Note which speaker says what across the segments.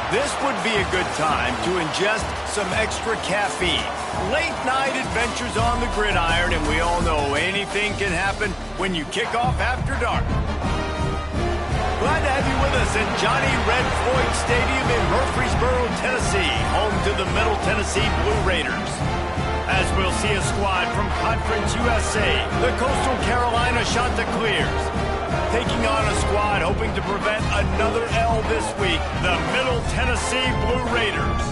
Speaker 1: This would be a good time to ingest some extra caffeine. Late night adventures on the gridiron, and we all know anything can happen when you kick off after dark. Glad to have you with us at Johnny Red Floyd Stadium in Murfreesboro, Tennessee, home to the Middle Tennessee Blue Raiders. As we'll see a squad from Conference USA, the Coastal Carolina Chanticleers, taking on a squad hoping to prevent another L this week, the Middle Tennessee Blue Raiders.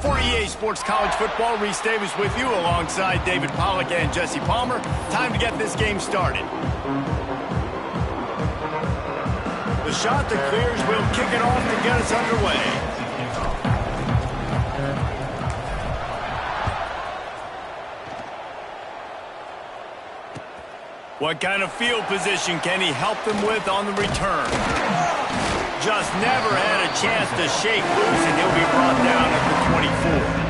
Speaker 1: For EA Sports College Football, Reese Davis with you alongside David Pollack and Jesse Palmer. Time to get this game started. The Chanticleers will kick it off to get us underway. What kind of field position can he help them with on the return? Just never had a chance to shake loose, and he'll be brought down at the 24.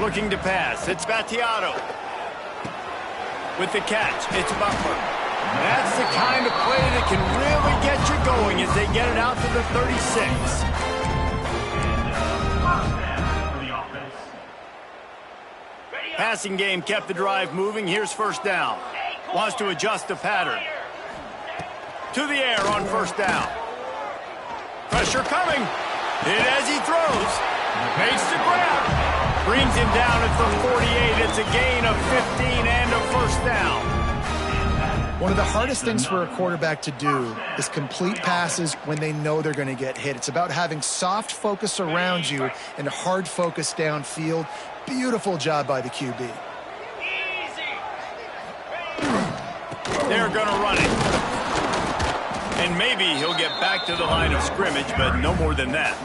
Speaker 1: Looking to pass, it's Battiato. With the catch, it's Butler. That's the kind of play that can really get you going as they get it out to the 36. Passing game kept the drive moving. Here's first down. Wants to adjust the pattern. To the air on first down. Pressure coming. Hit as he throws. Makes the grab. Brings him down at the 48. It's a gain of 15 and a first down.
Speaker 2: One of the hardest things for a quarterback to do is complete passes when they know they're going to get hit. It's about having soft focus around you and hard focus downfield. Beautiful job by the QB.
Speaker 1: They're going to run it. And maybe he'll get back to the line of scrimmage, but no more than that.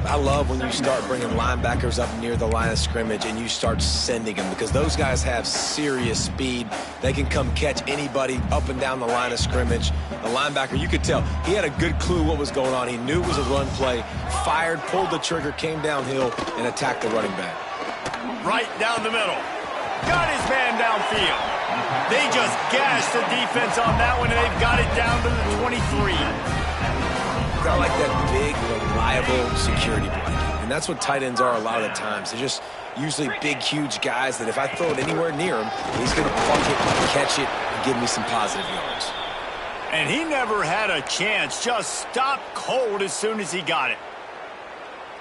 Speaker 3: I love when you start bringing linebackers up near the line of scrimmage and you start sending them, because those guys have serious speed. They can come catch anybody up and down the line of scrimmage. The linebacker, you could tell, he had a good clue what was going on. He knew it was a run play, fired, pulled the trigger, came downhill, and attacked the running back.
Speaker 1: Right down the middle. Got his man downfield. They just gashed the defense on that one, and they've got it down to the 23.
Speaker 3: I like that big, reliable security blanket. And that's what tight ends are a lot of the times. They're just usually big, huge guys that if I throw it anywhere near him, he's going to pluck it, catch it, and give me some positive yards.
Speaker 1: And he never had a chance. Just stopped cold as soon as he got it.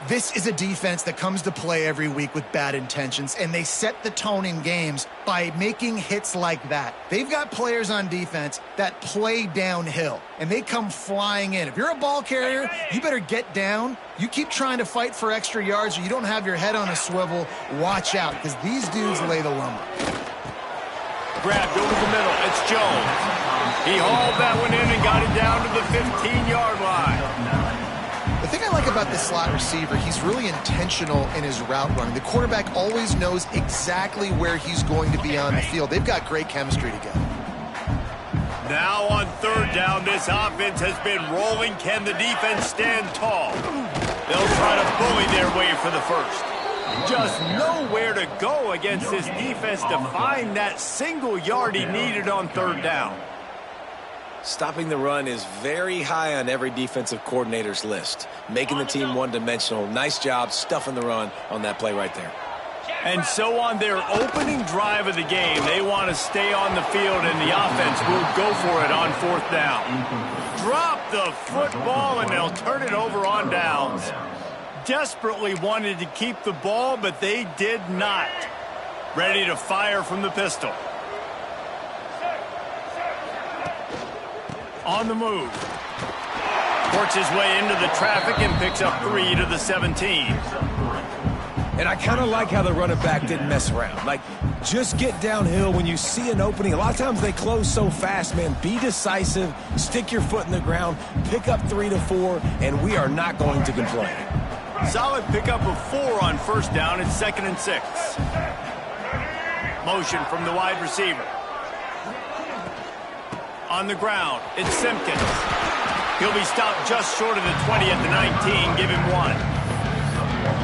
Speaker 2: This is a defense that comes to play every week with bad intentions, and they set the tone in games by making hits like that. They've got players on defense that play downhill, and they come flying in. If you're a ball carrier, you better get down. You keep trying to fight for extra yards, or you don't have your head on a swivel. Watch out, because these dudes lay the lumber.
Speaker 1: Grabbed over the middle. It's Jones. He hauled that one in and got it down to the 15-yard line.
Speaker 2: The thing I like about this slot receiver, he's really intentional in his route running. The quarterback always knows exactly where he's going to be on the field. They've got great chemistry together.
Speaker 1: Now on third down, this offense has been rolling. Can the defense stand tall? They'll try to bully their way for the first. Just nowhere to go against this defense to find that single yard he needed on third down.
Speaker 3: Stopping the run is very high on every defensive coordinator's list. Making the team one-dimensional. Nice job stuffing the run on that play right there.
Speaker 1: And so on their opening drive of the game, they want to stay on the field, and the offense will go for it on fourth down. Drop the football, and they'll turn it over on downs. Desperately wanted to keep the ball, but they did not. Ready to fire from the pistol. On the move. Works his way into the traffic and picks up 3 to the 17.
Speaker 3: And I kind of like how the running back didn't mess around. Like, just get downhill when you see an opening. A lot of times they close so fast, man. Be decisive, stick your foot in the ground, pick up 3 to 4, and we are not going to complain.
Speaker 1: Solid pickup of 4 on first down. It's 2nd and 6. Motion from the wide receiver. On the ground, it's Simpkins. He'll be stopped just short of the 20 at the 19. Give him 1.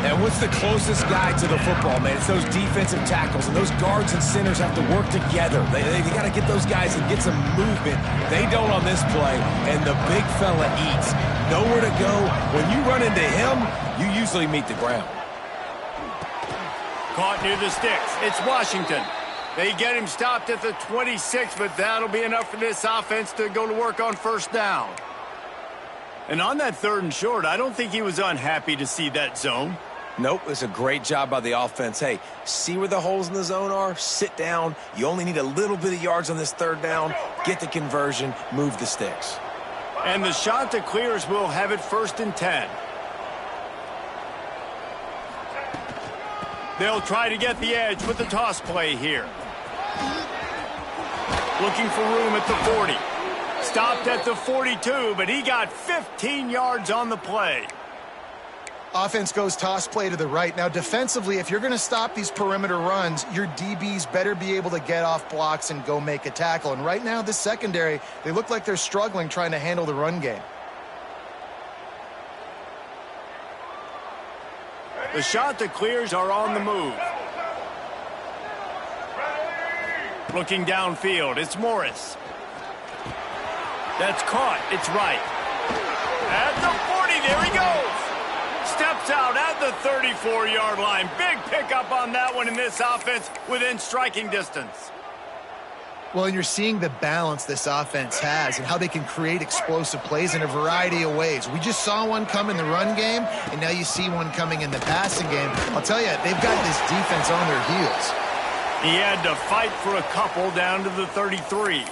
Speaker 3: And what's the closest guy to the football, man? It's those defensive tackles, and those guards and centers have to work together. They got to get those guys and get some movement. They don't on this play, and the big fella eats. Nowhere to go. When you run into him, you usually meet the ground.
Speaker 1: Caught near the sticks. It's Washington. They get him stopped at the 26, but that'll be enough for this offense to go to work on first down. And on that 3rd and short, I don't think he was unhappy to see that zone.
Speaker 3: Nope, it's a great job by the offense. Hey, see where the holes in the zone are? Sit down. You only need a little bit of yards on this 3rd down. Get the conversion. Move the sticks.
Speaker 1: And the shot to clears will have it 1st and 10. They'll try to get the edge with the toss play here. Looking for room at the 40. Stopped at the 42, but he got 15 yards on the play.
Speaker 2: Offense goes toss play to the right. Now, defensively, if you're going to stop these perimeter runs, your DBs better be able to get off blocks and go make a tackle. And right now, this secondary, they look like they're struggling trying to handle the run game.
Speaker 1: The shot to clears are on the move. Looking downfield, it's Morris. That's caught. It's right. At the 40, there he goes. Steps out at the 34-yard line. Big pickup on that one in this offense within striking distance.
Speaker 2: Well, and you're seeing the balance this offense has and how they can create explosive plays in a variety of ways. We just saw one come in the run game, and now you see one coming in the passing game. I'll tell you, they've got this defense on their heels.
Speaker 1: He had to fight for a couple down to the 33.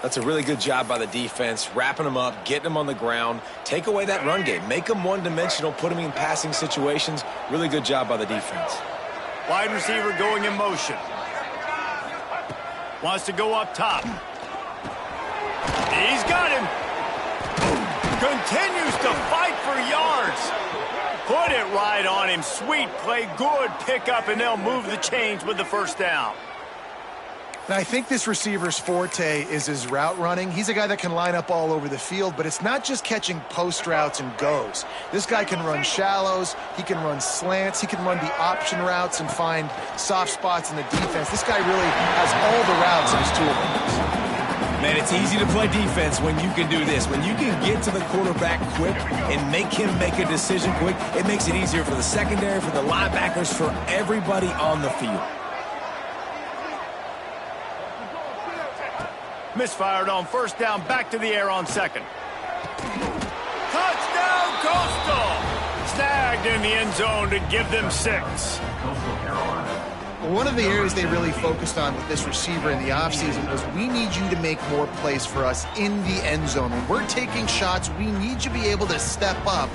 Speaker 3: That's a really good job by the defense, wrapping them up, getting them on the ground. Take away that run game. Make them one-dimensional, put them in passing situations. Really good job by the defense.
Speaker 1: Wide receiver going in motion. Wants to go up top. He's got him. Continues to fight for yards. Put it right on him. Sweet play, good pickup, and they'll move the chains with the first down.
Speaker 2: And I think this receiver's forte is his route running. He's a guy that can line up all over the field, but it's not just catching post routes and goes. This guy can run shallows, he can run slants, he can run the option routes and find soft spots in the defense. This guy really has all the routes in his toolbox.
Speaker 3: Man, it's easy to play defense when you can do this. When you can get to the quarterback quick and make him make a decision quick, it makes it easier for the secondary, for the linebackers, for everybody on the field.
Speaker 1: Misfired on first down, back to the air on second. Touchdown, Coastal! Snagged in the end zone to give them 6.
Speaker 2: One of the areas they really focused on with this receiver in the offseason was we need you to make more plays for us in the end zone. When we're taking shots, we need you to be able to step up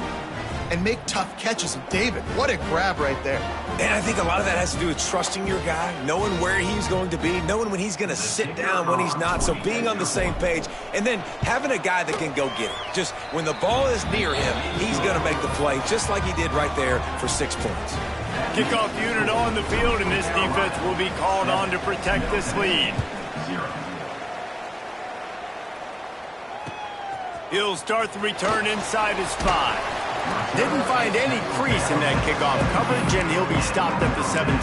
Speaker 2: and make tough catches. And David, what a grab right there.
Speaker 3: And I think a lot of that has to do with trusting your guy, knowing where he's going to be, knowing when he's going to sit down, when he's not. So being on the same page, and then having a guy that can go get it. Just when the ball is near him, he's going to make the play, just like he did right there for 6 points.
Speaker 1: Kickoff unit on the field, and this defense will be called on to protect this lead. He'll start the return inside his 5. Didn't find any crease in that kickoff coverage, and he'll be stopped at the 17.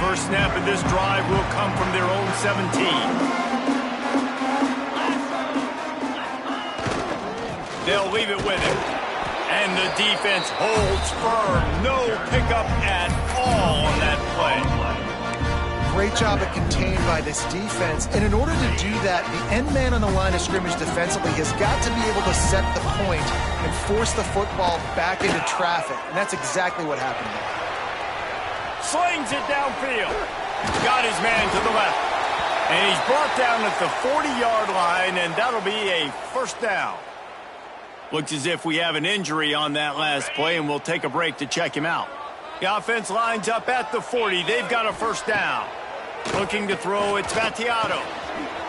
Speaker 1: First snap of this drive will come from their own 17. They'll leave it with him. And the defense holds firm. No pickup at all on that play.
Speaker 2: Great job at contained by this defense. And in order to do that, the end man on the line of scrimmage defensively has got to be able to set the point and force the football back into traffic. And that's exactly what happened there.
Speaker 1: Slings it downfield. Got his man to the left. And he's brought down at the 40-yard line, and that'll be a first down. Looks as if we have an injury on that last play, and we'll take a break to check him out. The offense lines up at the 40. They've got a first down. Looking to throw, it's Vattiato.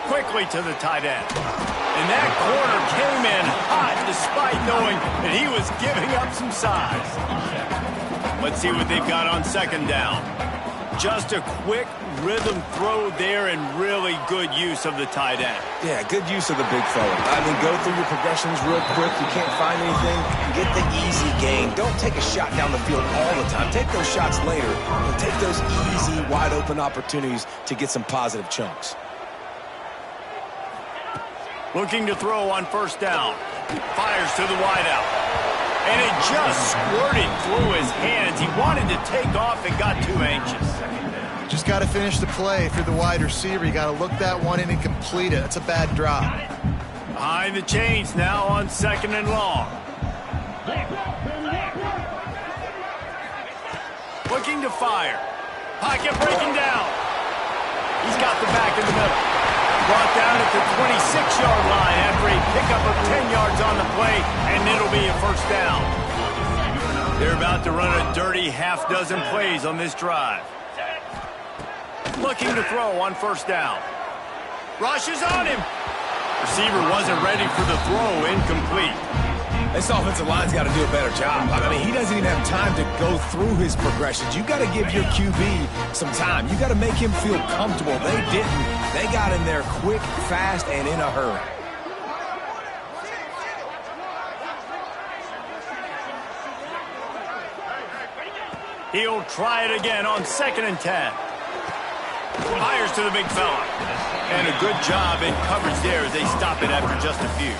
Speaker 1: Quickly to the tight end. And that corner came in hot despite knowing that he was giving up some size. Let's see what they've got on second down. Just a quick rhythm throw there and really good use of the tight end.
Speaker 3: Yeah, good use of the big fella. I mean, go through your progressions real quick. You can't find anything. Get the easy gain. Don't take a shot down the field all the time. Take those shots later. And take those easy, wide-open opportunities to get some positive chunks.
Speaker 1: Looking to throw on first down. Fires to the wideout. And it just squirted through his hands. He wanted to take off and got too anxious.
Speaker 2: Just got to finish the play. If you're the wide receiver, you got to look that one in and complete it. That's a bad drop.
Speaker 1: Behind the chains now on second and long. Looking to fire. Pocket breaking down. He's got the back in the middle. Brought down at the 26-yard line after a pickup of 10 yards on the play, and it'll be a first down. They're about to run a dirty half-dozen plays on this drive. Looking to throw on first down. Rushes on him. Receiver wasn't ready for the throw, incomplete.
Speaker 3: This offensive line's got to do a better job. I mean, he doesn't even have time to go through his progressions. You got to give your QB some time. You got to make him feel comfortable. They didn't. They got in there quick, fast, and in a hurry.
Speaker 1: He'll try it again on second and 10. Fires to the big fella. And a good job in coverage there as they stop it after just a few.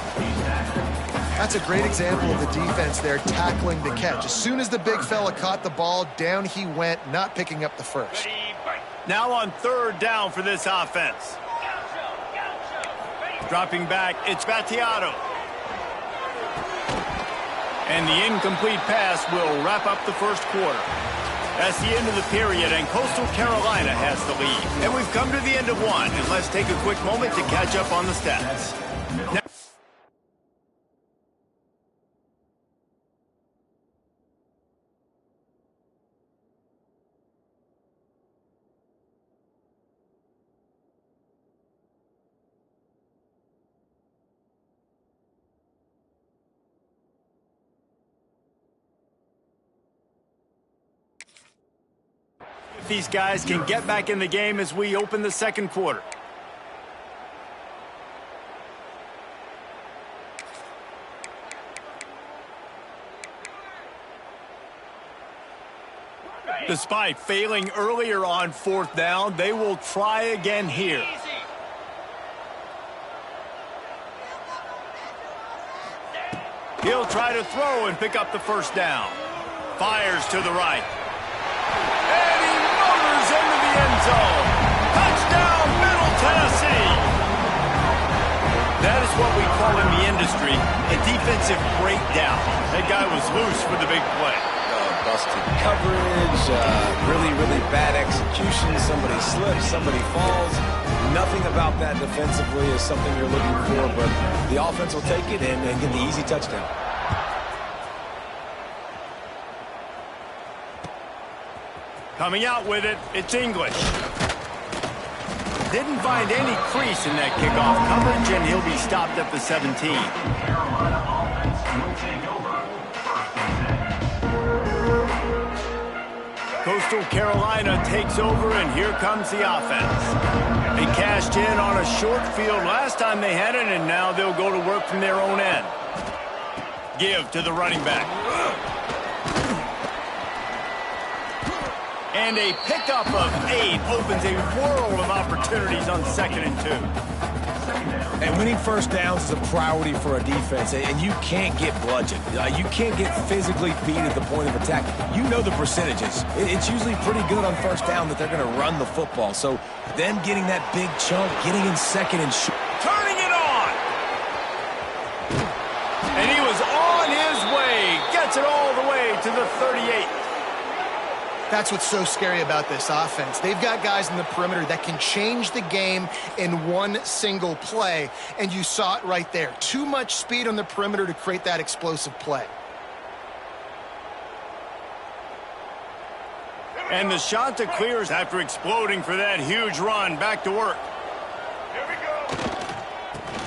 Speaker 2: That's a great example of the defense there tackling the catch. As soon as the big fella caught the ball, down he went, not picking up the first.
Speaker 1: Now on third down for this offense. Dropping back, it's Vattiato. And the incomplete pass will wrap up the first quarter. That's the end of the period, and Coastal Carolina has the lead. And we've come to the end of one, and let's take a quick moment to catch up on the stats. Now these guys can get back in the game as we open the second quarter. Despite failing earlier on fourth down, they will try again here. He'll try to throw and pick up the first down. Fires to the right. Into the end zone. Touchdown, Middle Tennessee. That is what we call in the industry a defensive breakdown. That guy was loose for the big play.
Speaker 3: busted coverage, really, really bad execution. Somebody slips, somebody falls. Nothing about that defensively is something you're looking for, but the offense will take it and get the easy touchdown.
Speaker 1: Coming out with it, it's English. Didn't find any crease in that kickoff coverage, and he'll be stopped at the 17.
Speaker 4: Carolina offense will take over.
Speaker 1: Coastal Carolina takes over, and here comes the offense. They cashed in on a short field last time they had it, and now they'll go to work from their own end. Give to the running back. And a pickup of 8 opens a world of opportunities on 2nd and 2.
Speaker 3: And winning first downs is a priority for a defense, and you can't get bludgeoned. You can't get physically beat at the point of attack. You know the percentages. It's usually pretty good on first down that they're going to run the football. So them getting that big chunk, getting in 2nd and short.
Speaker 1: Turning it on! And he was on his way. Gets it all the way to the 38.
Speaker 2: That's what's so scary about this offense. They've got guys in the perimeter that can change the game in one single play, and you saw it right there. Too much speed on the perimeter to create that explosive play.
Speaker 1: And the Shanta clears after exploding for that huge run. Back to work.
Speaker 4: Here we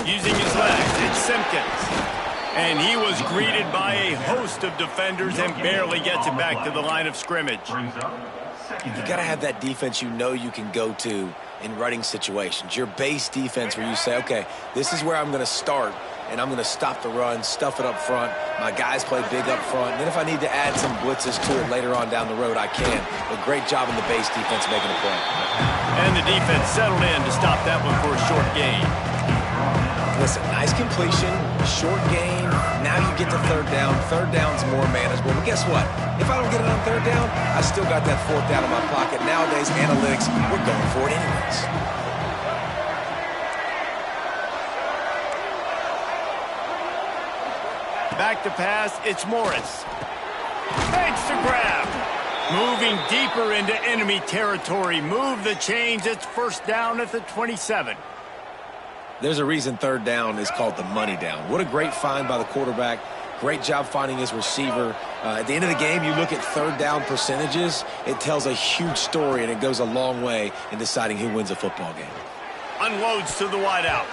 Speaker 4: go.
Speaker 1: Using his legs, it's Simpkins. And he was greeted by a host of defenders and barely gets it back to the line of scrimmage.
Speaker 3: You got to have that defense you know you can go to in running situations. Your base defense where you say, okay, this is where I'm going to start, and I'm going to stop the run, stuff it up front. My guys play big up front. And then if I need to add some blitzes to it later on down the road, I can. But great job in the base defense making a play.
Speaker 1: And the defense settled in to stop that one for a short gain.
Speaker 3: Listen, nice completion, short gain. Now you get to 3rd down. 3rd down's more manageable. But guess what? If I don't get it on 3rd down, I still got that 4th down in my pocket. Nowadays, analytics, we're going for it anyways.
Speaker 1: Back to pass, it's Morris. Makes the grab. Moving deeper into enemy territory. Move the chains. It's 1st down at the 27.
Speaker 3: There's a reason 3rd down is called the money down. What a great find by the quarterback. Great job finding his receiver. At the end of the game, you look at 3rd down percentages. It tells a huge story, and it goes a long way in deciding who wins a football game.
Speaker 1: Unloads to the wideout.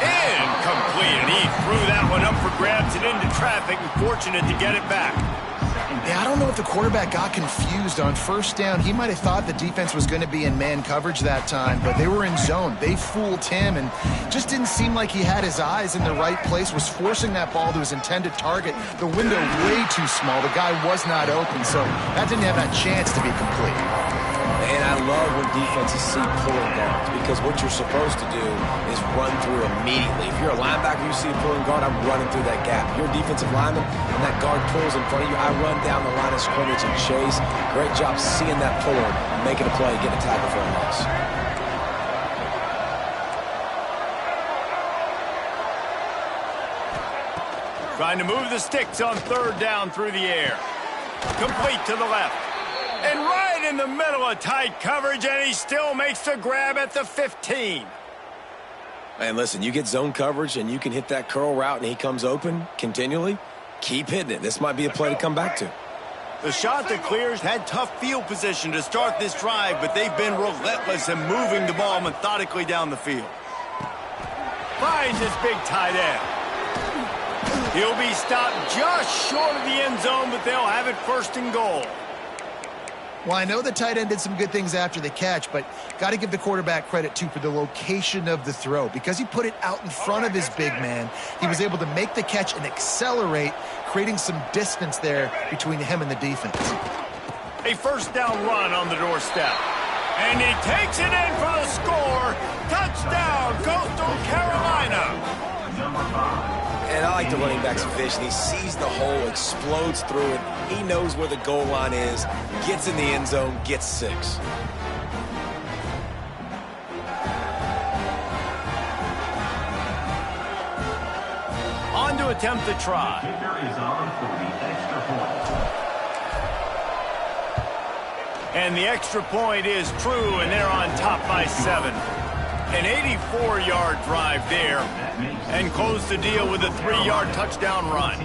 Speaker 1: Incomplete, and he threw that one up for grabs and into traffic, and fortunate to get it back.
Speaker 2: Yeah, I don't know if the quarterback got confused on 1st down. He might have thought the defense was going to be in man coverage that time, but they were in zone. They fooled him and just didn't seem like he had his eyes in the right place, was forcing that ball to his intended target. The window way too small. The guy was not open, so that didn't have that chance to be complete.
Speaker 3: And I love when defenses see pulling guards, because what you're supposed to do is run through immediately. If you're a linebacker, you see a pulling guard, I'm running through that gap. If you're a defensive lineman and that guard pulls in front of you, I run down the line of scrimmage and chase. Great job seeing that puller, making a play, getting a tackle for a loss.
Speaker 1: Trying to move the sticks on 3rd down through the air. Complete to the left. And right in the middle of tight coverage, and he still makes the grab at the 15.
Speaker 3: And listen, you get zone coverage and you can hit that curl route and he comes open continually, keep hitting it. This might be a play to come back to.
Speaker 1: The Shanta Clears had tough field position to start this drive, but they've been relentless in moving the ball methodically down the field. Finds his big tight end. He'll be stopped just short of the end zone, but they'll have it 1st and goal.
Speaker 2: Well, I know the tight end did some good things after the catch, but got to give the quarterback credit, too, for the location of the throw. Because he put it out in front of his big man, he was able to make the catch and accelerate, creating some distance there between him and the defense.
Speaker 1: A 1st down run on the doorstep. And he takes it in for the score. Touchdown, Coastal Carolina.
Speaker 4: Number 5.
Speaker 3: And I like the running back's vision. He sees the hole, explodes through it. He knows where the goal line is, gets in the end zone, gets 6.
Speaker 1: On to attempt the try.
Speaker 4: Kicker is on for the extra point.
Speaker 1: And the extra point is true, and they're on top by 7. An 84-yard drive there, and close the deal with a 3-yard touchdown run.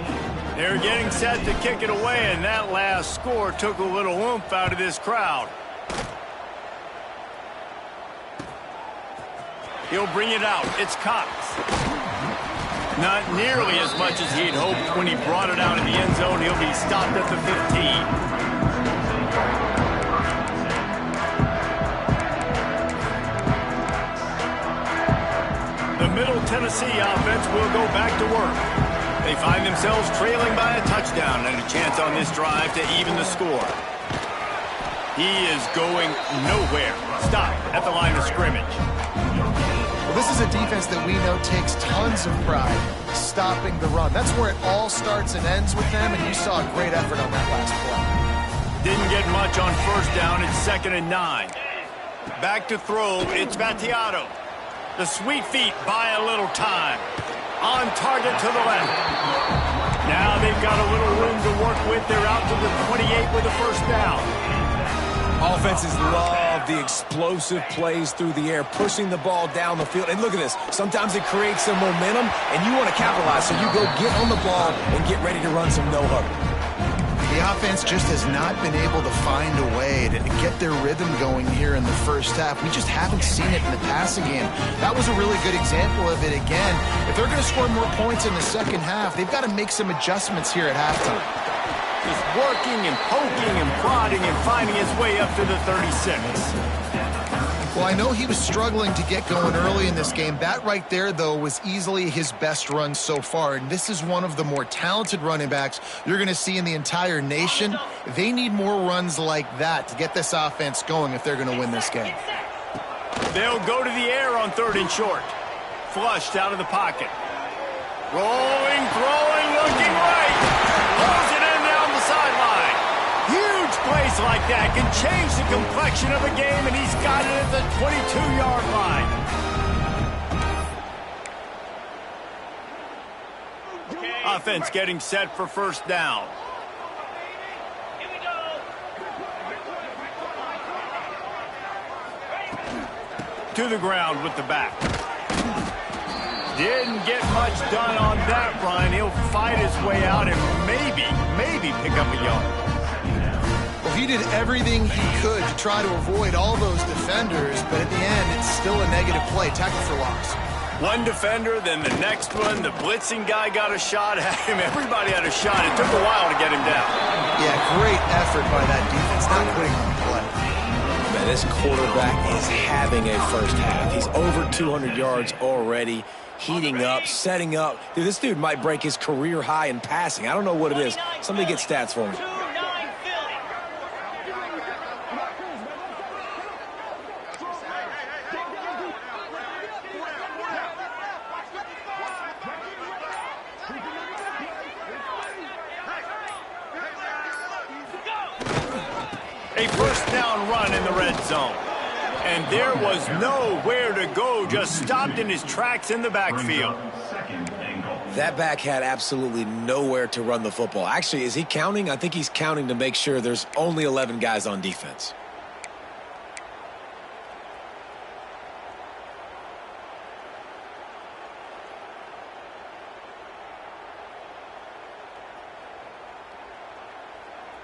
Speaker 1: They're getting set to kick it away, and that last score took a little oomph out of this crowd. He'll bring it out. It's Cox. Not nearly as much as he'd hoped when he brought it out in the end zone. He'll be stopped at the 15. The Middle Tennessee offense will go back to work. They find themselves trailing by a touchdown and a chance on this drive to even the score. He is going nowhere. Stop at the line of scrimmage.
Speaker 2: Well, this is a defense that we know takes tons of pride stopping the run. That's where it all starts and ends with them, and you saw a great effort on that last play.
Speaker 1: Didn't get much on first down. It's 2nd and 9. Back to throw. It's Battiato. The sweet feet buy a little time. On target to the left. Now they've got a little room to work with. They're out to the 28 with a first down.
Speaker 3: Offenses love the explosive plays through the air, pushing the ball down the field. And look at this. Sometimes it creates some momentum, and you want to capitalize. So you go get on the ball and get ready to run some no-huddle.
Speaker 2: The offense just has not been able to find a way to get their rhythm going here in the first half. We just haven't seen it in the passing game. That was a really good example of it again. If they're going to score more points in the second half, they've got to make some adjustments here at halftime.
Speaker 1: Just working and poking and prodding and finding his way up to the 36.
Speaker 2: Well, I know he was struggling to get going early in this game. That right there, though, was easily his best run so far. And this is one of the more talented running backs you're going to see in the entire nation. They need more runs like that to get this offense going if they're going to win this game.
Speaker 1: They'll go to the air on 3rd and short. Flushed out of the pocket. Rolling, throwing, looking right. Pulls it in down the sideline. Huge plays like that can change the complexion of a game, and he's got it at the 22-yard line. Offense getting set for first down. To the ground with the back. Didn't get much done on that run. He'll fight his way out and maybe pick up a yard.
Speaker 2: Well, he did everything he could to try to avoid all those defenders, but at the end, it's still a negative play. Tackle for loss.
Speaker 1: One defender, then the next one. The blitzing guy got a shot at him. Everybody had a shot. It took a while to get him down.
Speaker 2: Yeah, great effort by that defense, not quitting on the play.
Speaker 3: Man, this quarterback is having a first half. He's over 200 yards already, heating up, setting up. Dude, this dude might break his career high in passing. I don't know what it is. Somebody get stats for me.
Speaker 1: A first down run in the red zone. And there was nowhere to go, just stopped in his tracks in the backfield.
Speaker 3: That back had absolutely nowhere to run the football. Actually, is he counting? I think he's counting to make sure there's only 11 guys on defense.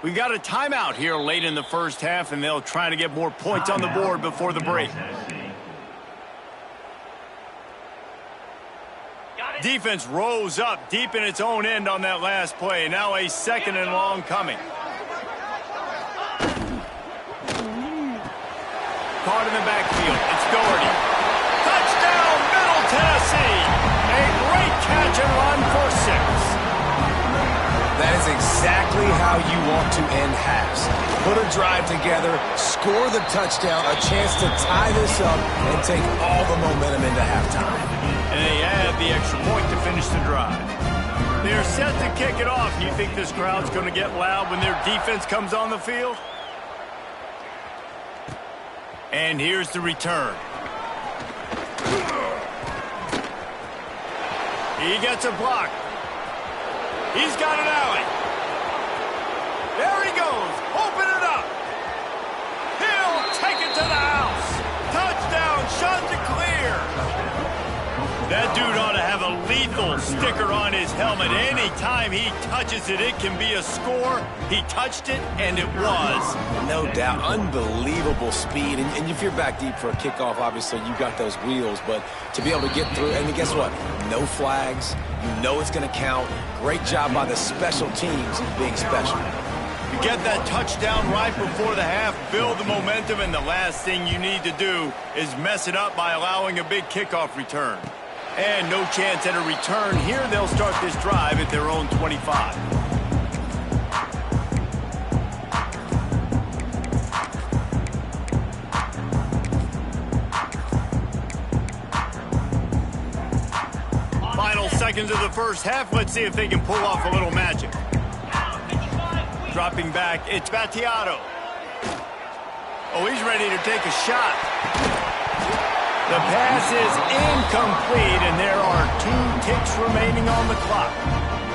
Speaker 1: We got a timeout here late in the first half, and they'll try to get more points on the board before the break. Defense rose up deep in its own end on that last play. Now a 2nd and long coming. Caught in the backfield. It's Doherty. Touchdown, Middle Tennessee. A great catch and run for 6.
Speaker 3: That is exactly how you want to end halves. Put a drive together, score the touchdown, a chance to tie this up, and take all the momentum into halftime.
Speaker 1: And they add the extra point to finish the drive. They're set to kick it off. You think this crowd's going to get loud when their defense comes on the field? And here's the return. He gets a block. He's got an alley. There he goes. Open it up. That dude ought to have a lethal sticker on his helmet. Anytime he touches it, it can be a score. He touched it, and it was.
Speaker 3: No doubt. Unbelievable speed. And if you're back deep for a kickoff, obviously you got those wheels. But to be able to get through, and guess what? No flags. You know it's going to count. Great job by the special teams being special.
Speaker 1: You get that touchdown right before the half, build the momentum, and the last thing you need to do is mess it up by allowing a big kickoff return. And no chance at a return here. They'll start this drive at their own 25. Final seconds of the first half. Let's see if they can pull off a little magic. Dropping back, it's Battiato. Oh, he's ready to take a shot. The pass is incomplete, and there are 2 ticks remaining on the clock.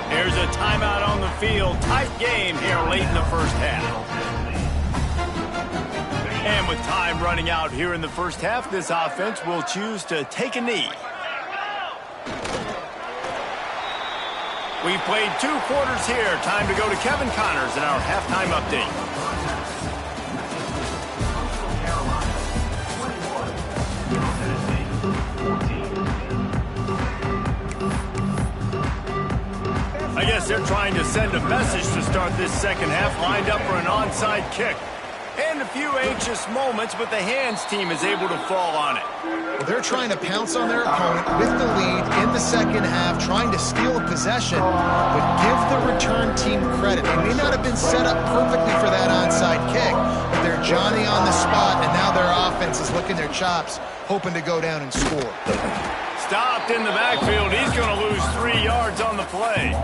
Speaker 1: There's a timeout on the field. Tight game here late in the first half. And with time running out here in the first half, this offense will choose to take a knee. We've played 2 quarters here. Time to go to Kevin Connors in our halftime update. I guess they're trying to send a message to start this second half, lined up for an onside kick. And a few anxious moments, but the hands team is able to fall on it.
Speaker 2: Well, they're trying to pounce on their opponent with the lead in the second half, trying to steal a possession, but give the return team credit. They may not have been set up perfectly for that onside kick, but they're Johnny on the spot, and now their offense is licking their chops, hoping to go down and score.
Speaker 1: Stopped in the backfield. He's going to lose 3 yards on the play.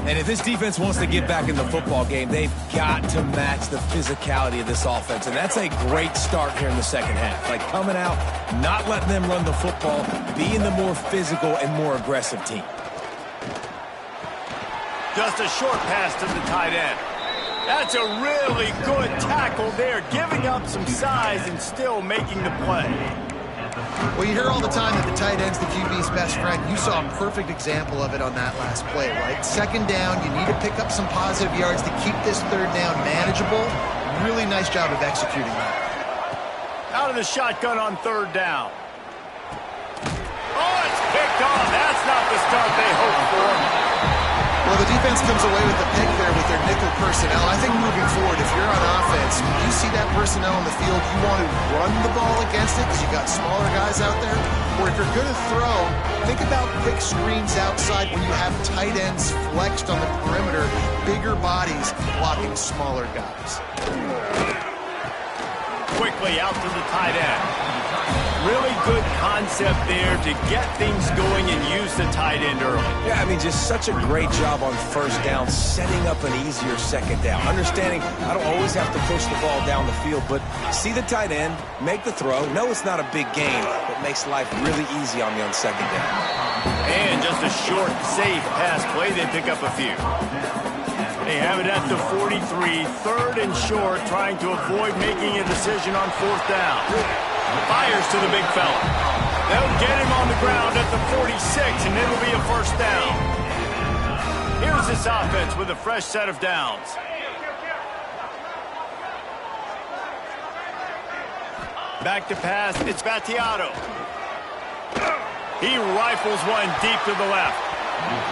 Speaker 3: And if this defense wants to get back in the football game, they've got to match the physicality of this offense. And that's a great start here in the second half. Like coming out, not letting them run the football, being the more physical and more aggressive team.
Speaker 1: Just a short pass to the tight end. That's a really good tackle there, giving up some size and still making the play.
Speaker 2: Well, you hear all the time that the tight end's the QB's best friend. You saw a perfect example of it on that last play, right? Second down, you need to pick up some positive yards to keep this third down manageable. Really nice job of executing that.
Speaker 1: Out of the shotgun on third down. Oh, it's picked off. That's not the start they hoped for.
Speaker 2: Well, the defense comes away with the pick there with their nickel personnel. I think moving forward, if you're on offense, when you see that personnel on the field, you want to run the ball against it because you've got smaller guys out there. Or if you're going to throw, think about quick screens outside when you have tight ends flexed on the perimeter, bigger bodies blocking smaller guys.
Speaker 1: Quickly out to the tight end. Really good concept there to get things going and use the tight end early.
Speaker 3: Yeah, I mean, just such a great job on first down, setting up an easier second down. Understanding I don't always have to push the ball down the field, but see the tight end, make the throw. No, it's not a big gain, but makes life really easy on me on second down.
Speaker 1: And just a short, safe pass play. They pick up a few. They have it at the 43, third and short, trying to avoid making a decision on fourth down. Fires to the big fella. They'll get him on the ground at the 46, and it'll be a first down. Here's this offense with a fresh set of downs. Back to pass, it's Battiato. He rifles one deep to the left.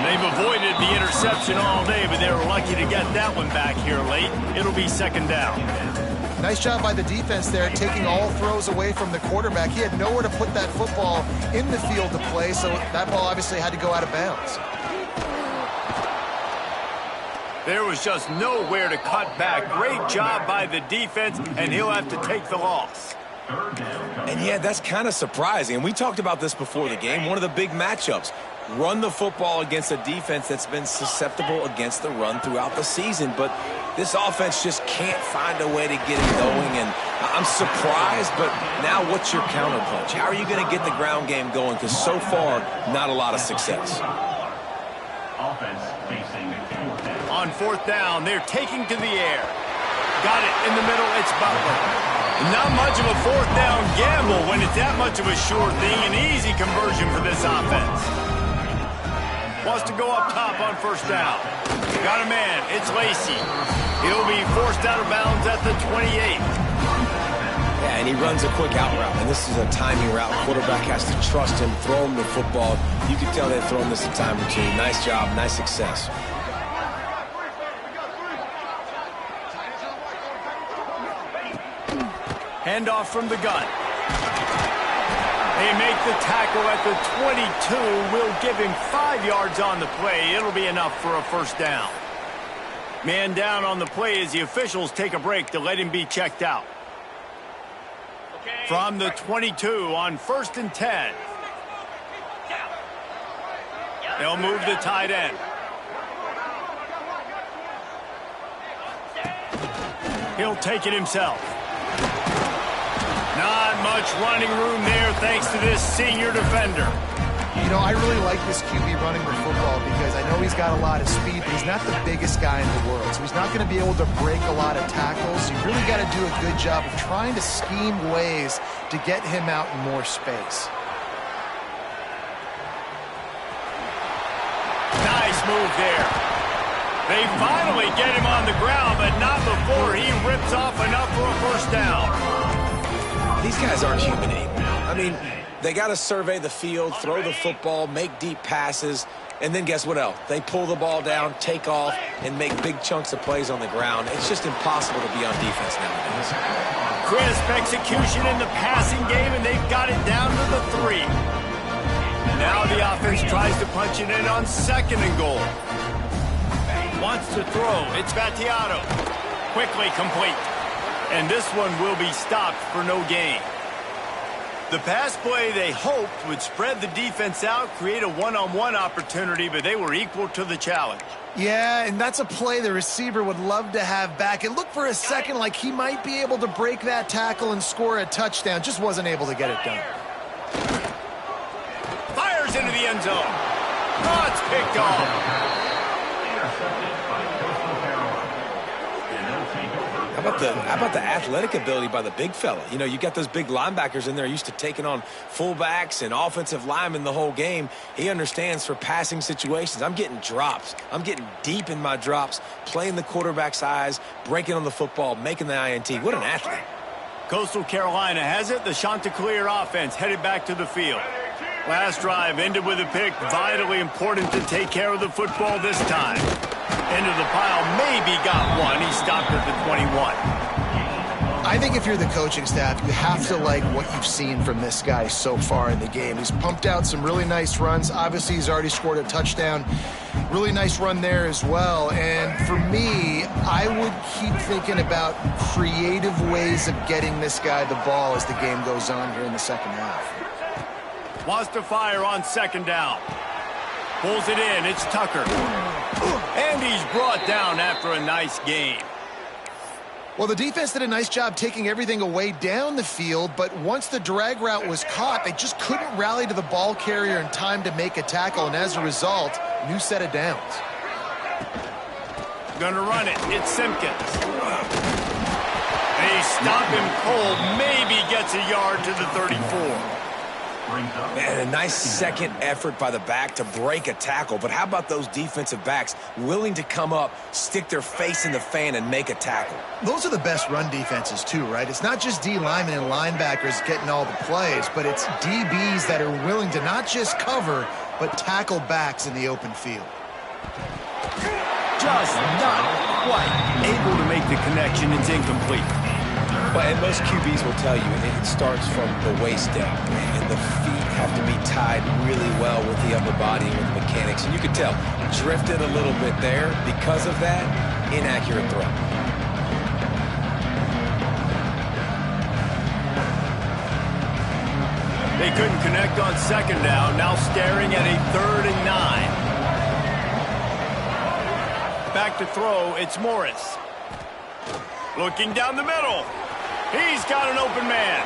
Speaker 1: They've avoided the interception all day, but they were lucky to get that one back here late. It'll be second down.
Speaker 2: Nice job by the defense there, taking all throws away from the quarterback. He had nowhere to put that football in the field to play, so that ball obviously had to go out of bounds.
Speaker 1: There was just nowhere to cut back. Great job by the defense, and he'll have to take the loss.
Speaker 3: And yeah, that's kind of surprising. And we talked about this before the game. One of the big matchups. Run the football against a defense that's been susceptible against the run throughout the season. But this offense just can't find a way to get it going. And I'm surprised, but now what's your counterpunch? How are you going to get the ground game going? Because so far, not a lot of success.
Speaker 4: Offense facing fourth down.
Speaker 1: On fourth down, they're taking to the air. Got it in the middle. It's Butler. Not much of a fourth down gamble when it's that much of a sure thing. An easy conversion for this offense. Wants to go up top on first down. Got a man. It's Lacy. He'll be forced out of bounds at the 28.
Speaker 3: Yeah, and he runs a quick out route, and this is a timing route. Quarterback has to trust him, throw him the football. You can tell they've thrown this a time or two. Nice job, nice success.
Speaker 1: Handoff from the gun. They make the tackle at the 22. We'll give him 5 yards on the play. It'll be enough for a first down. Man down on the play as the officials take a break to let him be checked out. From the 22 on 1st and 10. They'll move the tight end. He'll take it himself. Not much running room there thanks to this senior defender.
Speaker 2: You know, I really like this QB running the football because I know he's got a lot of speed, but he's not the biggest guy in the world. So he's not going to be able to break a lot of tackles. You really got to do a good job of trying to scheme ways to get him out in more space.
Speaker 1: Nice move there. They finally get him on the ground, but not before he rips off enough for a first down.
Speaker 3: These guys aren't human anymore. I mean, they got to survey the field, throw the football, make deep passes, and then guess what else? They pull the ball down, take off, and make big chunks of plays on the ground. It's just impossible to be on defense nowadays.
Speaker 1: Crisp execution in the passing game, and they've got it down to the 3. Now the offense tries to punch it in on 2nd and goal. Wants to throw. It's Battiato. Quickly complete. And this one will be stopped for no gain. The pass play they hoped would spread the defense out, create a one-on-one opportunity, but they were equal to the challenge.
Speaker 2: Yeah, and that's a play the receiver would love to have back. It looked for a second like he might be able to break that tackle and score a touchdown. Just wasn't able to get it done.
Speaker 1: Fires into the end zone. Oh, it's picked off.
Speaker 4: Intercepted by Costal Carolina. And they'll take over.
Speaker 3: How about the athletic ability by the big fella? You know, you got those big linebackers in there used to taking on fullbacks and offensive linemen the whole game. He understands for passing situations. I'm getting drops. I'm getting deep in my drops, playing the quarterback's eyes, breaking on the football, making the INT. What an athlete.
Speaker 1: Coastal Carolina has it. The Chanticleer offense headed back to the field. Last drive ended with a pick. Vitally important to take care of the football this time. End of the pile, maybe got one. He stopped at the 21.
Speaker 2: I think if you're the coaching staff, you have to like what you've seen from this guy so far in the game. He's pumped out some really nice runs. Obviously, he's already scored a touchdown. Really nice run there as well. And for me, I would keep thinking about creative ways of getting this guy the ball as the game goes on here in the second half.
Speaker 1: Wants to fire on 2nd down. Pulls it in. It's Tucker. And he's brought down after a nice game.
Speaker 2: Well, the defense did a nice job taking everything away down the field, but once the drag route was caught, they just couldn't rally to the ball carrier in time to make a tackle, and as a result, new set of downs.
Speaker 1: Gonna run it. It's Simpkins. They stop him cold. Maybe gets a yard to the 34.
Speaker 3: Man, a nice second effort by the back to break a tackle. But how about those defensive backs willing to come up, stick their face in the fan, and make a tackle?
Speaker 2: Those are the best run defenses, too, right? It's not just D linemen and linebackers getting all the plays, but it's DBs that are willing to not just cover, but tackle backs in the open field.
Speaker 1: Just not quite able to make the connection. It's incomplete.
Speaker 3: Well, and most QBs will tell you it starts from the waist down, and the feet have to be tied really well with the upper body and with the mechanics. And you could tell, drifted a little bit there. Because of that, inaccurate throw.
Speaker 1: They couldn't connect on 2nd down. Now staring at a 3rd and 9. Back to throw, it's Morris. Looking down the middle. He's got an open man.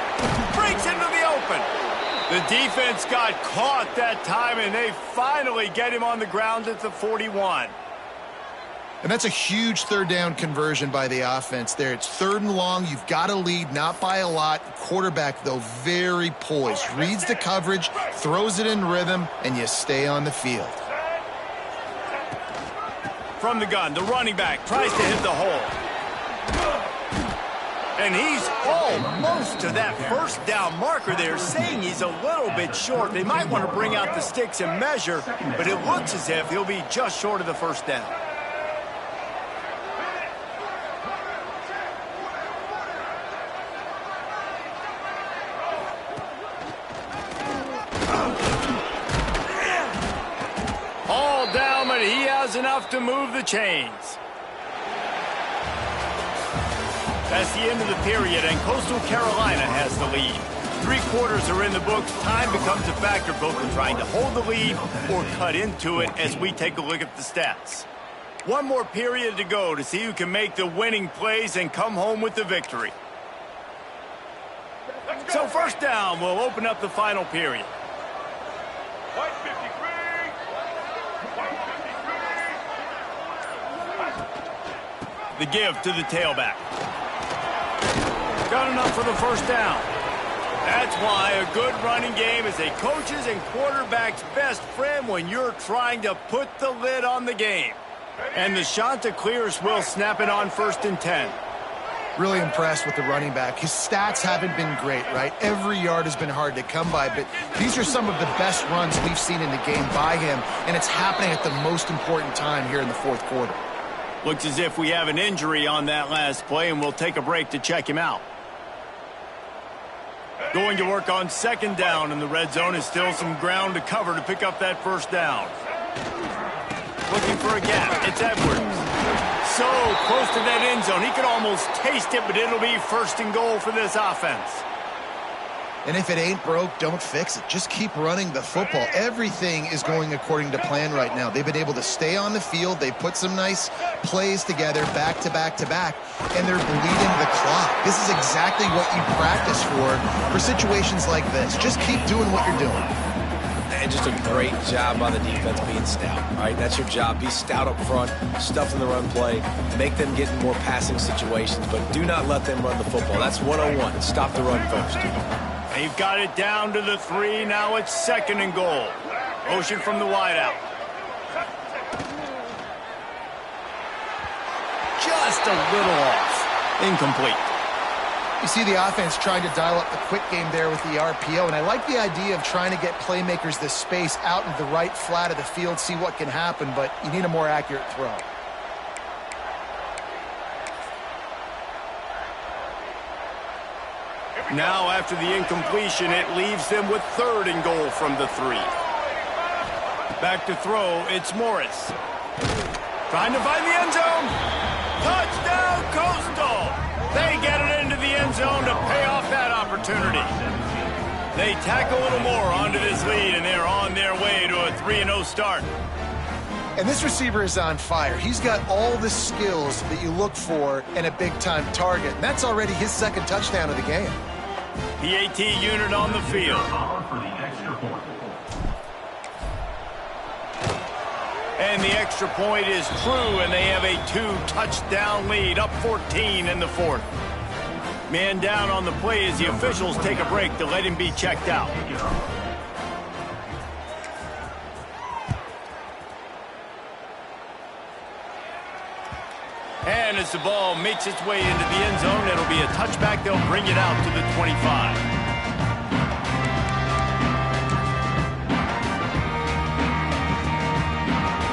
Speaker 1: Breaks into the open. The defense got caught that time, and they finally get him on the ground at the 41.
Speaker 2: And that's a huge third down conversion by the offense there. It's 3rd and long. You've got to lead, not by a lot. Quarterback, though, very poised. Reads the coverage, throws it in rhythm, and you stay on the field.
Speaker 1: From the gun, the running back tries to hit the hole. And he's almost to that first down marker there, saying he's a little bit short. They might want to bring out the sticks and measure, but it looks as if he'll be just short of the first down. He has enough to move the chains. That's the end of the period, and Coastal Carolina has the lead. 3 quarters are in the books. Time becomes a factor both in trying to hold the lead or cut into it as we take a look at the stats. One more period to go to see who can make the winning plays and come home with the victory. So first down will open up the final period. The give to the tailback. Got enough for the first down. That's why a good running game is a coach's and quarterback's best friend when you're trying to put the lid on the game. And the shot to clear will snap it on 1st and 10.
Speaker 2: Really impressed with the running back. His stats haven't been great, right? Every yard has been hard to come by, but these are some of the best runs we've seen in the game by him, and it's happening at the most important time here in the 4th quarter.
Speaker 1: Looks as if we have an injury on that last play, and we'll take a break to check him out. Going to work on 2nd down, and the red zone is still some ground to cover to pick up that 1st down. Looking for a gap. It's Edwards. So close to that end zone. He could almost taste it, but it'll be 1st and goal for this offense.
Speaker 2: And if it ain't broke, don't fix it. Just keep running the football. Everything is going according to plan right now. They've been able to stay on the field. They put some nice plays together back to back to back, and they're bleeding the clock. This is exactly what you practice for situations like this. Just keep doing what you're doing.
Speaker 3: And just a great job by the defense being stout, right? That's your job. Be stout up front, stuff in the run play, make them get in more passing situations, but do not let them run the football. That's 101. Stop the run first.
Speaker 1: They've got it down to the 3. Now it's 2nd and goal. Motion from the wideout. Just a little off. Incomplete.
Speaker 2: You see the offense trying to dial up the quick game there with the RPO, and I like the idea of trying to get playmakers this space out in the right flat of the field, see what can happen, but you need a more accurate throw.
Speaker 1: Now, after the incompletion, it leaves them with 3rd and goal from the 3. Back to throw, it's Morris. Trying to find the end zone. Touchdown, Coastal! They get it into the end zone to pay off that opportunity. They tack a little more onto this lead, and they're on their way to a 3-0 start.
Speaker 2: And this receiver is on fire. He's got all the skills that you look for in a big-time target. And that's already his 2nd touchdown of the game.
Speaker 1: PAT unit on the field. And the extra point is true, and they have a 2-touchdown lead, up 14 in the 4th. Man down on the play as the officials take a break to let him be checked out. And as the ball makes its way into the end zone, it'll be a touchback. They'll bring it out to the 25.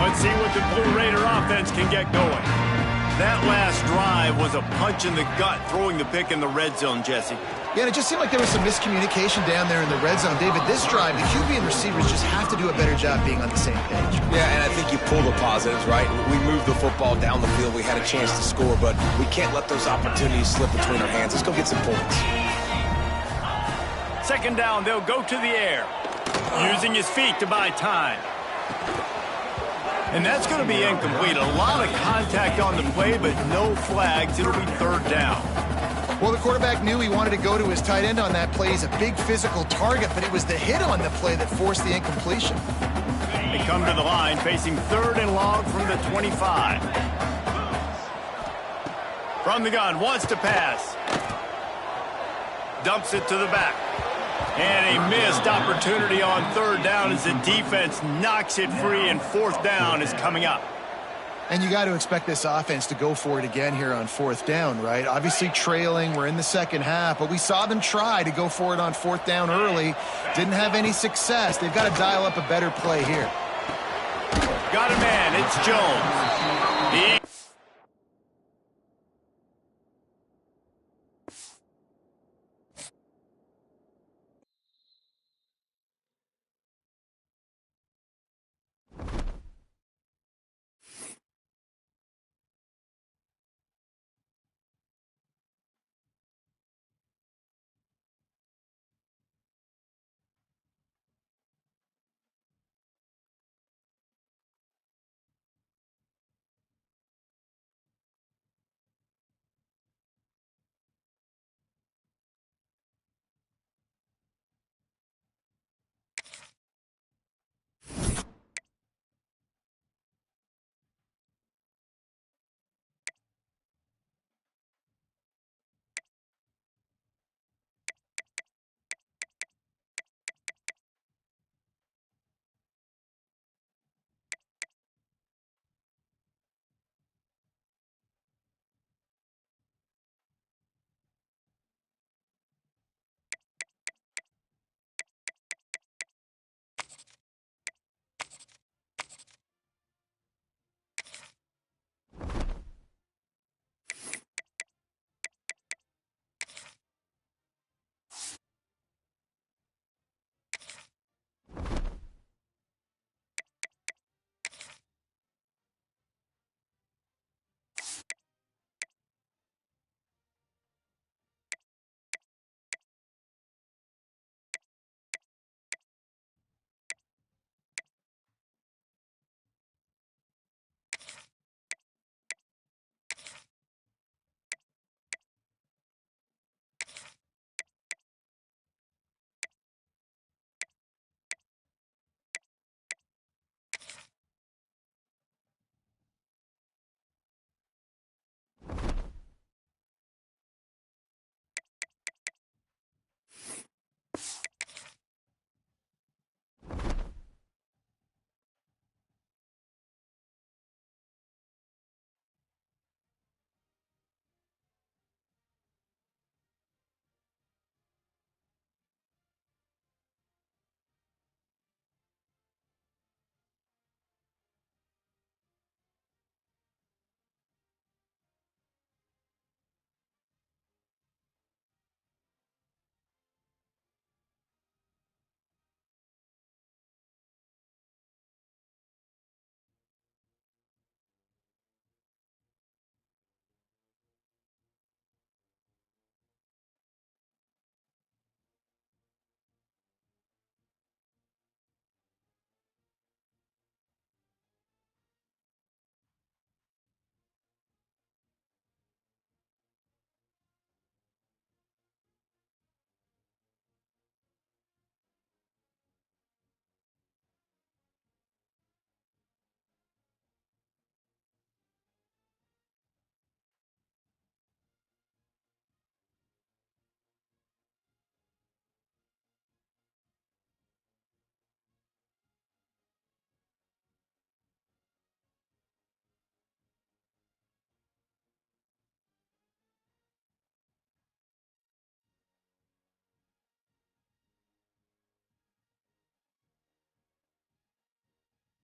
Speaker 1: Let's see what the Blue Raider offense can get going. That last drive was a punch in the gut, throwing the pick in the red zone, Jesse.
Speaker 2: Yeah, and it just seemed like there was some miscommunication down there in the red zone. David, this drive, the QB and receivers just have to do a better job being on the same page.
Speaker 3: Yeah, and I think you pull the positives, right? We moved the football down the field. We had a chance to score, but we can't let those opportunities slip between our hands. Let's go get some points.
Speaker 1: 2nd down, they'll go to the air, using his feet to buy time. And that's going to be incomplete. A lot of contact on the play, but no flags. It'll be 3rd down.
Speaker 2: Well, the quarterback knew he wanted to go to his tight end on that play. He's a big physical target, but it was the hit on the play that forced the incompletion.
Speaker 1: They come to the line, facing 3rd and long from the 25. From the gun, wants to pass. Dumps it to the back. And a missed opportunity on third down as the defense knocks it free, and fourth down is coming up.
Speaker 2: And you got to expect this offense to go for it again here on fourth down, right? Obviously trailing, we're in the second half, but we saw them try to go for it on fourth down early. Didn't have any success. They've got to dial up a better play here.
Speaker 1: Got a man, it's Jones.